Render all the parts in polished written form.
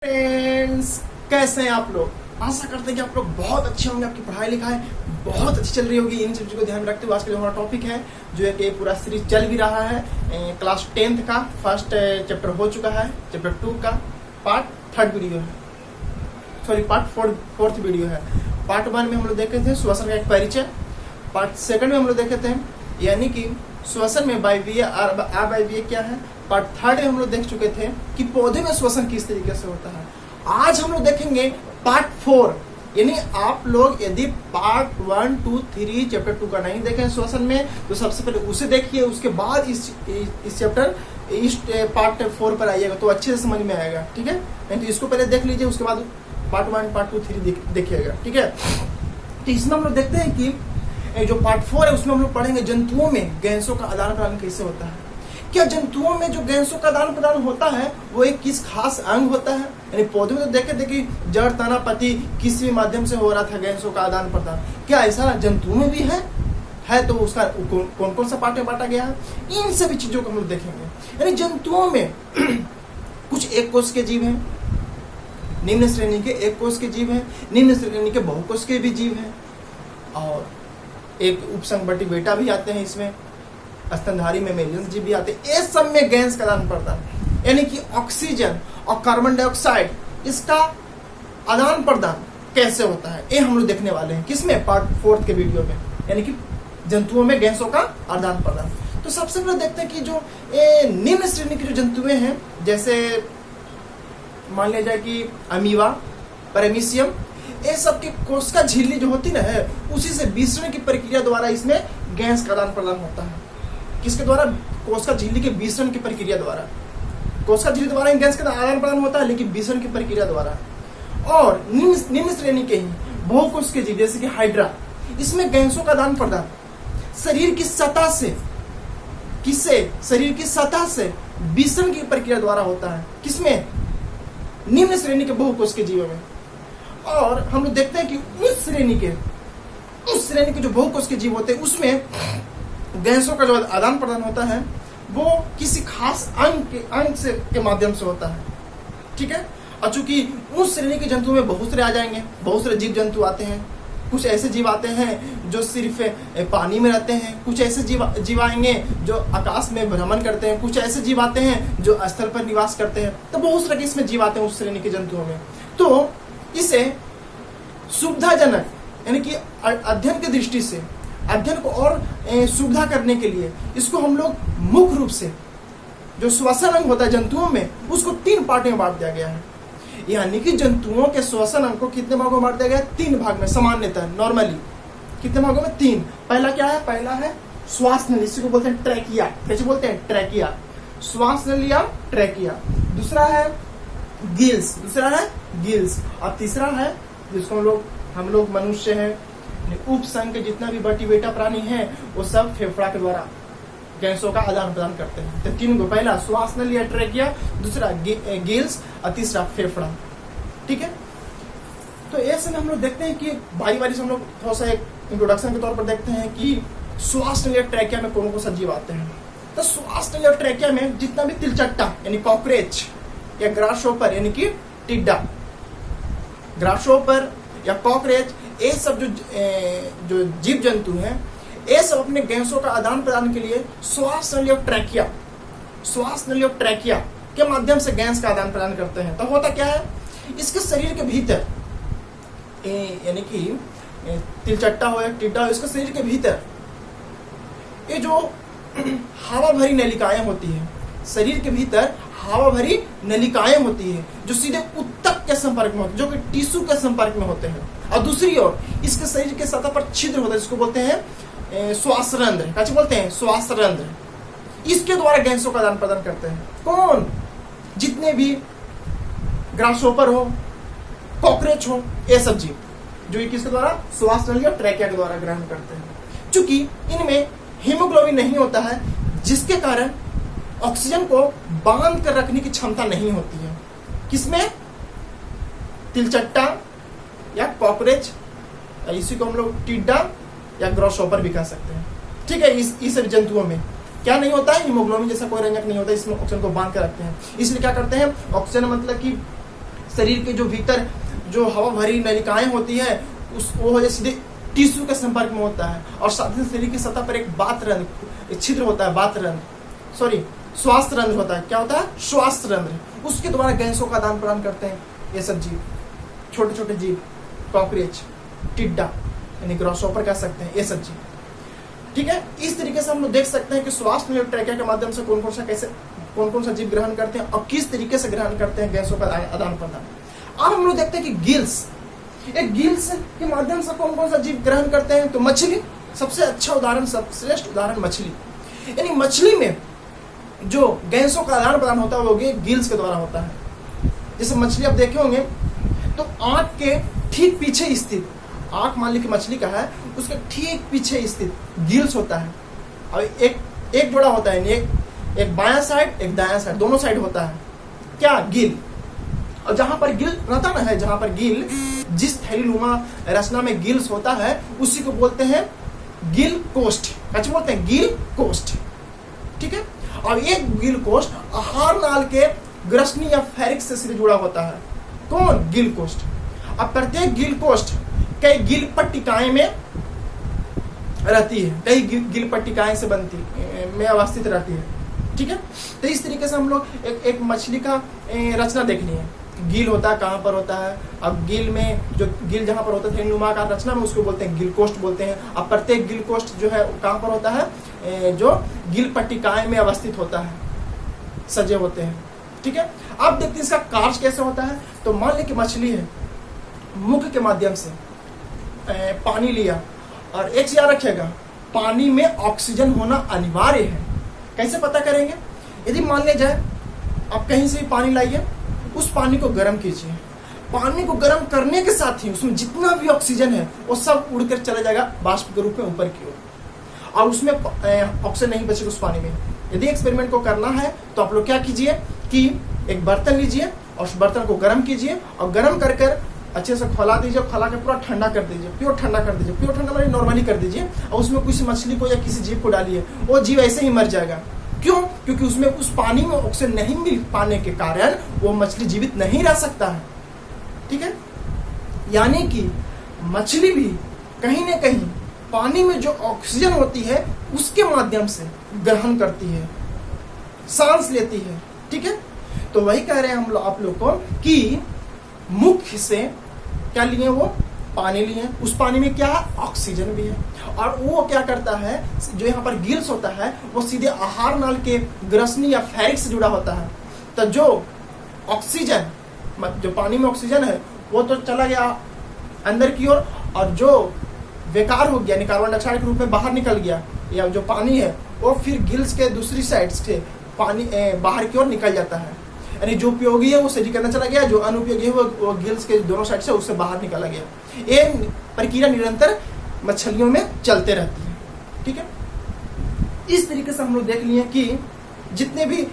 Friends, कैसे हैं आप लोग। आशा करते हैं कि आप लोग बहुत अच्छे होंगे, आपकी पढ़ाई लिखाई बहुत अच्छी चल रही होगी। इन सब चीज़ों को ध्यान में रखते हुए आज का जो हमारा टॉपिक है, जो है कि पूरा सीरीज चल भी रहा है, क्लास 10th का फर्स्ट चैप्टर हो चुका है। चैप्टर 2 का पार्ट 3rd वीडियो है, सॉरी पार्ट 4th वीडियो है। पार्ट 1 में हम लोग देखे थे श्वसन का एक परिचय, पार्ट 2 में हम लोग देखे थे यानी कि श्वसन में वायवीय और अवायवीय क्या है। पार्ट 3 में हम लोग देख चुके थे कि पौधे में श्वसन किस तरीके से होता है। आज हम लोग देखेंगे पार्ट 4, यानी आप लोग यदि पार्ट 1, 2, 3 चैप्टर 2 का नहीं देखें श्वसन में, तो सबसे पहले उसे देखिए, उसके बाद इस चैप्टर इस पार्ट 4 पर आइएगा तो अच्छे से समझ में आएगा, ठीक है। नहीं तो इसको पहले देख लीजिए, उसके बाद पार्ट 1, पार्ट 2, 3 देखिएगा, ठीक है। तो इसमें हम लोग देखते हैं कि जो पार्ट 4 है उसमें हम लोग पढ़ेंगे जंतुओं में गैसों का आदान प्रदान कैसे होता है। क्या जंतुओं में जो गैसों का आदान प्रदान होता है वो एक किस खास अंग होता है। यानी पौधे में तो देखे थे कि जड़, तना, पत्ती किसी भी माध्यम से हो रहा था गैसों का आदान प्रदान। क्या ऐसा जंतुओं में भी है तो उसका कौन कौन सा पार्ट में बांटा गया है, इन सभी चीजों को हम लोग देखेंगे। यानी जंतुओं में कुछ एक कोष के जीव हैं, निम्न श्रेणी के एक कोष के जीव हैं, निम्न श्रेणी के बहुकोष के भी जीव हैं, और एक उपसंगबटी बेटा भी आते हैं इसमें, स्तनधारी में मेलियंस जीव भी आते हैं। इस सब में गैस का आदान प्रदान यानी कि ऑक्सीजन और कार्बन डाइऑक्साइड, इसका आदान प्रदान कैसे होता है, ये हम लोग देखने वाले हैं किसमें, पार्ट 4 के वीडियो में, यानी कि जंतुओं में गैसों का आदान प्रदान। तो सबसे पहले देखते हैं कि जो निम्न श्रेणी के जो जंतुएं हैं, जैसे मान लिया जाए कि अमीबा, पैरामीशियम, ये सब की कोशिका झिल्ली जो होती ना है, उसी से विसरण की प्रक्रिया द्वारा इसमें गैस का आदान प्रदान होता है। किसके द्वारा? कोशिका झिल्ली के विसरण की प्रक्रिया द्वारा। कोशिका झिल्ली द्वारा गैस का आदान प्रदान होता है, लेकिन विसरण की प्रक्रिया द्वारा। और निम्न श्रेणी के ही बहुकोष के जीव जैसे कि हाइड्रा, इसमें गैसों का आदान प्रदान शरीर की सतह से, किससे? शरीर की सतह से विसरण की प्रक्रिया द्वारा होता है। किसमें? निम्न श्रेणी के बहुकोष के जीवों में। और हम लोग देखते हैं कि उस श्रेणी के जो बहुकोष के जीव होते हैं उसमें गैसों का जो आदान प्रदान होता है वो किसी खास अंग के माध्यम से होता है, ठीक है। और चूंकि उस श्रेणी के जंतुओं में बहुत सारे आ जाएंगे, बहुत सारे जीव जंतु आते हैं। कुछ ऐसे जीव आते हैं जो सिर्फ पानी में रहते हैं, कुछ ऐसे जीव आएंगे जो आकाश में भ्रमण करते हैं, कुछ ऐसे जीव आते हैं जो स्थल पर निवास करते हैं। तो बहुत सारे इसमें जीव आते हैं उस श्रेणी के जंतुओं में। तो इसे सुविधाजनक यानी कि अध्ययन की दृष्टि से, अध्ययन को और सुविधा करने के लिए इसको हम लोग मुख्य रूप से जो श्वसन अंग होता है जंतुओं में, उसको 3 पार्ट में बांट दिया गया है। यानी कि जंतुओं के श्वसन अंग को कितने भागों में बांट दिया गया है? 3 भाग में, सामान्यतः नॉर्मली कितने भागों में? 3। पहला क्या है? पहला है श्वास नली, इसी को बोलते हैं ट्रैकिया। कैसे बोलते हैं? ट्रैकिया, श्वास नली या ट्रैकिया। दूसरा है गिल्स, और तीसरा है जिसको हम लोग मनुष्य है, उपसंग के जितना भी वर्टिब्रेटा प्राणी है वो सब फेफड़ा के द्वारा गैसों का आदान प्रदान करते हैं। तो 3 को, पहला श्वास नली या ट्रैकिया, दूसरा गिल्स और तीसरा फेफड़ा, ठीक है। तो ऐसे में हम लोग देखते हैं कि बारी से हम लोग थोड़ा सा एक इंट्रोडक्शन के तौर पर देखते हैं कि श्वास नली या ट्रैकिया में कौन कौन सा जीव आते हैं। तो श्वास नली और ट्रैकिया में जितना भी तिलचट्टा यानी कॉकरोच या ग्रासहोपर यानी कि टिड्डा, ग्रासहोपर या कॉकरोच, ये सब जो जीव जंतु हैं, ये सब अपने गैसों का आदान प्रदान के लिए श्वास नली और ट्रैकिया के माध्यम से गैस का आदान प्रदान करते हैं। तो होता क्या है, इसके शरीर के भीतर यानी कि तिलचट्टा हो या टिड्डा हो, इसके शरीर के भीतर ये जो हवा भरी नलिकाएं होती है, शरीर के भीतर हवा भरी नलिकाएं होती है जो सीधे उत्तक के संपर्क में होते हैं, जो कि टिश्यू के संपर्क में होते हैं। और दूसरी ओर इसके शरीर के सतह पर छिद्र होता है, जिसको बोलते हैं श्वासरंध्र। कैसे बोलते हैं? श्वासरंध्र। इसके द्वारा गैसों का आदान प्रदान करते हैं। कौन? जितने भी ग्रासहोपर हो, कॉकरोच हो, ये सब जीव जो किसके द्वारा? श्वास नली और ट्रैकिया के द्वारा ग्रहण करते हैं। चूंकि इनमें हीमोग्लोबिन नहीं होता है, जिसके कारण ऑक्सीजन को बांध कर रखने की क्षमता नहीं होती है। किसमें? तिलचट्टा या कॉकरोच, इसी को हम लोग टिड्डा या ग्रासहोपर भी कह सकते हैं, ठीक है। इस जंतुओं में क्या नहीं होता है? हीमोग्लोबिन जैसा कोई रंजक नहीं होता, इसमें ऑक्सीजन को बांध कर रखते हैं। इसलिए क्या करते हैं? ऑक्सीजन मतलब कि शरीर के जो भीतर जो हवा भरी नलिकाएं होती है वो सीधे टिश्यू के संपर्क में होता है, और साथ ही शरीर की सतह पर एक बात रंध्र, एक छिद्र होता है, बात रंध्र, सॉरी श्वास रंध्र होता है। क्या होता है? श्वास रंध्र। उसके द्वारा गैसों का आदान प्रदान करते हैं ये सब जीव, छोटे छोटे जीव, कॉकरोच, टिड्डा यानी ग्रासहॉपर कह सकते हैं, ये सब जीव। ठीक है, इस तरीके से हम लोग देख सकते हैं कि श्वास ट्रैकिया के माध्यम से कौन कौन सा जीव ग्रहण करते हैं और किस तरीके से ग्रहण करते हैं गैसों का आदान प्रदान। अब हम लोग देखते हैं कि गिल्स, एक गिल्स के माध्यम से कौन सा जीव ग्रहण करते हैं। तो मछली सबसे अच्छा उदाहरण, श्रेष्ठ उदाहरण मछली। यानी मछली में जो गैसों का आदान प्रदान होता है वो गिल्स के द्वारा होता है। जैसे मछली आप देखे होंगे तो आंख के ठीक पीछे स्थित, आंख मान ली कि मछली का है, उसके ठीक पीछे स्थित गिल्स होता है। और एक जोड़ा होता है, एक बायां साइड एक दायां साइड, दोनों साइड होता है क्या? गिल। और जहां पर गिल रहता ना है, जहां पर गिल, जिस थैलीनुमा रचना में गिल्स होता है उसी को बोलते हैं गिल कोष्ठ। अच्छा बोलते हैं गिल कोष्ठ। ठीक है, और एक गिल कोष्ठ आहार नाल के ग्रसनी या फेरिक्स से सीधे जुड़ा होता है। कौन? गिल कोष्ठ। अब प्रत्येक गिल कोष्ठ कई गिल पट्टिकाएं में रहती है, कई गिल पट्टिकाएं से बनती में अवस्थित रहती है। ठीक है, तो इस तरीके से हम लोग एक मछली का रचना देख लिए। गिल होता है, कहाँ पर होता है? अब गिल में जो गिल जहाँ पर होता है थैलीनुमा का रचना में, उसको बोलते हैं गिल कोष्ठ बोलते हैं। अब प्रत्येक गिल कोष्ठ जो है कहाँ पर होता है? जो गिल पट्टिकाएं में अवस्थित होता है, सजे होते हैं। ठीक है, अब देखते हैं इसका कार्य कैसे होता है। तो मान ली कि मछली है, मुख के माध्यम से पानी लिया, और एक चीज याद रखिएगा, पानी में ऑक्सीजन होना अनिवार्य है। कैसे पता करेंगे? यदि मान लिया जाए आप कहीं से भी पानी लाइए, उस पानी को गर्म कीजिए, पानी को गर्म करने के साथ ही उसमें जितना भी ऑक्सीजन है वो सब उड़कर चला जाएगा बाष्प के रूप में ऊपर की ओर, और उसमें ऑक्सीजन नहीं बचेगा उस पानी में। यदि एक्सपेरिमेंट को करना है तो आप लोग क्या कीजिए कि एक बर्तन लीजिए और उस बर्तन को गर्म कीजिए, और गर्म कर अच्छे से खौला दीजिए, खौला कर पूरा ठंडा कर दीजिए, प्योर ठंडा कर दीजिए, प्योर ठंडा मतलब नॉर्मली कर दीजिए, और उसमें किसी मछली को या किसी जीव को डालिए, वो जीव ऐसे ही मर जाएगा। क्यों? क्योंकि उसमें उस पानी में ऑक्सीजन नहीं मिल पाने के कारण वो मछली जीवित नहीं रह सकता है। ठीक है, यानी कि मछली भी कहीं ना कहीं पानी में जो ऑक्सीजन होती है उसके माध्यम से ग्रहण करती है, सांस लेती है। ठीक है, तो वही कह रहे हैं हम लोग आप लोग को कि मुख्य से क्या लिए? वो पानी लिए, उस पानी में क्या है? ऑक्सीजन भी है, और वो क्या करता है, जो यहाँ पर गिल्स होता है वो सीधे आहार नाल के ग्रसनी या फेरिक्स से जुड़ा होता है। तो जो ऑक्सीजन, जो पानी में ऑक्सीजन है वो तो चला गया अंदर की ओर, और जो बेकार हो गया यानी कार्बन डाइऑक्साइड के रूप में बाहर निकल गया, या जो पानी है वो फिर गिल्स के दूसरी साइड से पानी बाहर की ओर निकल जाता है। यानी जो उपयोगी है वो शरीर के अंदर चला गया, जो अनुपयोगी है वो गिल्स के दोनों साइड से उससे बाहर निकला गया। ये प्रक्रिया निरंतर मछलियों में चलते रहती है। ठीक है, इस तरीके से हम लोग देख लिए कि जितने भी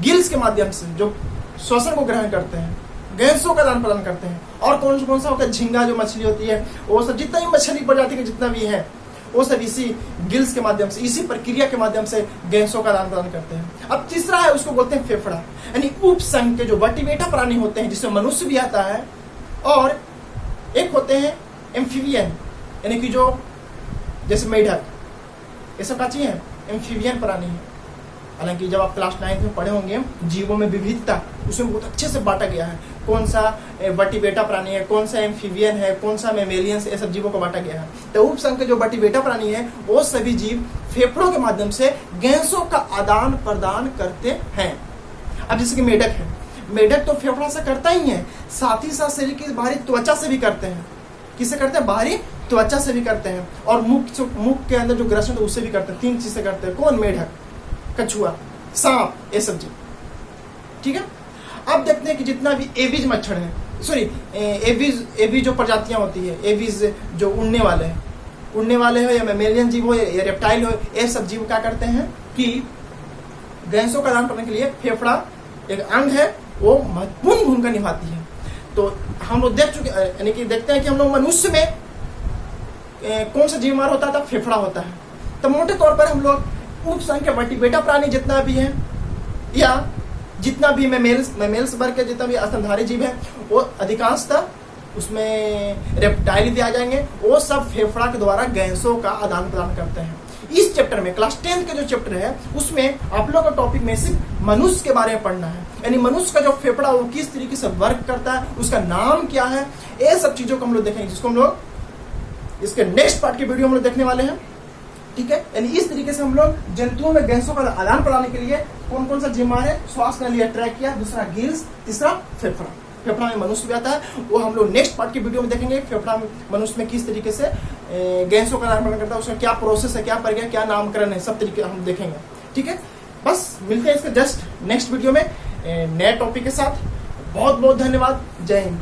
गिल्स के माध्यम से जो श्वसन को ग्रहण करते हैं, गैसों का आदान प्रदान करते हैं, और कौन सा होता है? झींगा जो मछली होती है, वो सब जितना भी मछली प्रजाति के जितना भी है वो सब इसी गिल्स के माध्यम से, इसी प्रक्रिया के माध्यम से गैसों का आदान प्रदान करते हैं। अब तीसरा है, उसको बोलते हैं फेफड़ा, यानी उपसंघ के जो वर्टिब्रेटा प्राणी होते हैं जिसमें मनुष्य भी आता है, और एक होते हैं एम्फीबियन यानी कि जो जैसे मेढक, ये सब क्या चाहिए? एम्फीबियन प्राणी है। हालांकि जब आप क्लास 9 में पढ़े होंगे जीवों में विविधता, उसमें बहुत अच्छे से बांटा गया है, कौन सा वर्टिब्रेटा प्राणी है, कौन सा एम्फीबियन है, कौन सा मेमेलियंस, ये सब जीवों को बांटा गया है। तो उपसंघ के जो वर्टिब्रेटा प्राणी है वो सभी जीव फेफड़ों के माध्यम से गैसों का आदान प्रदान करते हैं। अब जैसे कि मेढक है, मेढक तो फेफड़ा से करता ही है, साथ ही साथ शरीर की बाहरी त्वचा से भी करते हैं। किससे करते हैं? बाहरी त्वचा से भी करते हैं, और मुख के अंदर जो ग्रसन है उससे भी करते हैं। 3 चीज से करते हैं। कौन? मेढक, कछुआ, सांप, ये सब जीव। ठीक है, अब देखते हैं कि जितना भी एविज मच्छर है, सॉरी एविज जो प्रजातियां होती है, एविज जो उड़ने वाले हो या मेमेलियन जीव हो या रेप्टाइल हो, ये सब जीव क्या करते हैं कि गैसों का आदान करने के लिए फेफड़ा एक अंग है, वो महत्वपूर्ण भूमिका निभाती है। तो हम लोग देख चुके, यानी कि देखते हैं कि हम लोग मनुष्य में कौन सा जीव हमारा होता था? फेफड़ा होता है। तो मोटे तौर पर हम लोग उपसंघ के वर्टिब्रेटा प्राणी जितना भी है, या जितना भी मेमेल्स वर्ग के जितना भी स्तनधारी जीव है वो अधिकांशतः उसमें रेप्टाइल भी आ जाएंगे, वो सब फेफड़ा के द्वारा गैसों का आदान प्रदान करते हैं। इस चैप्टर में क्लास 10 का जो चैप्टर है उसमें आप लोगों का टॉपिक में सिर्फ मनुष्य के बारे में पढ़ना है, यानी मनुष्य का जो फेफड़ा वो किस तरीके से वर्क करता है, उसका नाम क्या है, ये सब चीजों को हम लोग देखेंगे, जिसको हम लोग इसके नेक्स्ट पार्ट के वीडियो में लोग देखने वाले हैं। ठीक है, यानी इस तरीके से हम लोग जंतुओं में गैसों का आदान प्रदान के लिए कौन कौन सा जीव है, श्वास ने लिया ट्रैक किया, दूसरा गिल्स, तीसरा फेफड़ा। फेफड़ा में मनुष्य भी आता है, वो हम लोग नेक्स्ट पार्ट की वीडियो में देखेंगे। फेफड़ा में मनुष्य में किस तरीके से गैसों का आदान प्रदान करता है, उसका क्या प्रोसेस है, क्या प्रक्रिया, क्या नामकरण है, सब तरीके हम देखेंगे। ठीक है, बस मिलते हैं इसके जस्ट नेक्स्ट वीडियो में नए टॉपिक के साथ। बहुत बहुत धन्यवाद। जय हिंद।